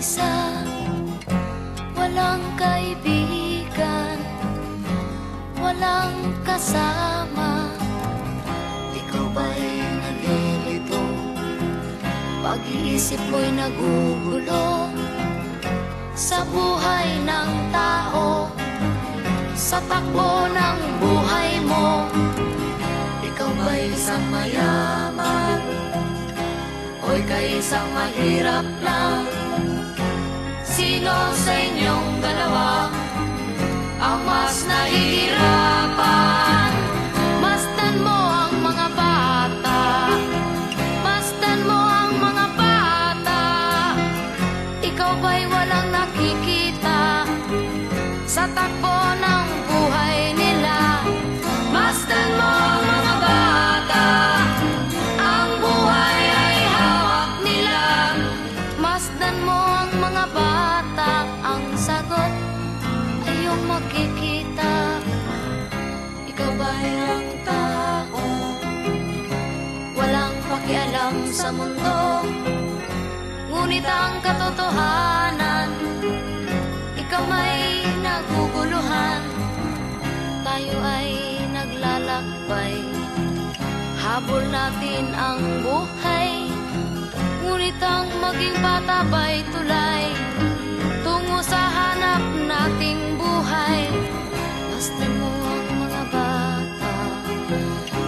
mag-isa, walang kaibigan, walang kasama. Ikaw ba'y nalilito? Pag-iisip mo'y nagugulo sa buhay ng tao, sa takbo ng buhay mo. Ikaw ba'y isang mayaman o ika'y isang mahirap lang? Sino sa inyong dalawa ang mas nahihirapan? Masdan mo ang mga bata, masdan mo ang mga bata. Ikaw ba'y walang nakikita sa takbo ng buhay nila? Masdan mo ang mga bata, ang buhay ay hawak nila. Masdan mo ang mga bata, ang sagot ay iyong makikita. Ikaw ba'y ang tao, walang pakialam sa mundo, ngunit ang katotohanan, ikaw may naguguluhan. Tayo ay naglalakbay, habol natin ang buhay, ngunit ang maging bata ba'y tulay tungo sa hanap nating buhay. Masdan mo ang mga bata,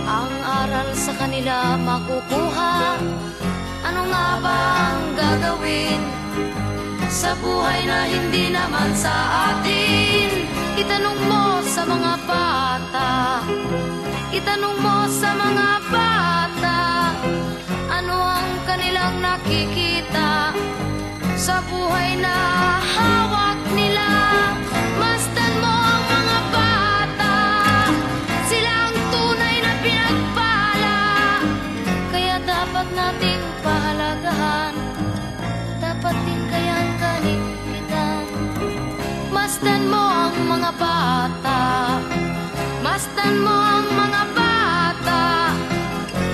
ang aral sa kanila makukuha. Ano nga ba ang gagawin sa buhay na hindi naman sa atin? Itanong mo sa mga bata, itanong mo sa mga bata, ano ang kanilang nakikita sa buhay na hawak nila. Masdan mo ang mga bata, sila ang tunay na pinagpala, kaya dapat nating pahalagahan, dapat din kayang kanikitan. Masdan mo ang mga bata, masdan mo ang mga bata.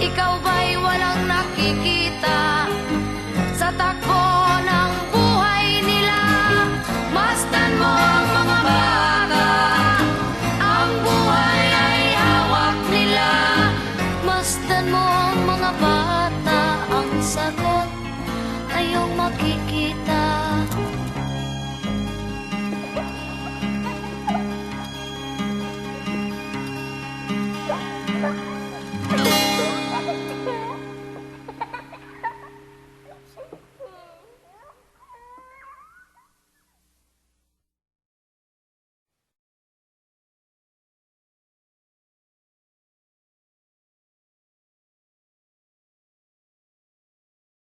Ikaw ba'y walang nakikita sa takbo ng buhay nila? Masdan mo ang mga bata, ang buhay ay hawak nila. Masdan mo ang mga bata, ang sagot ay iyong makikita.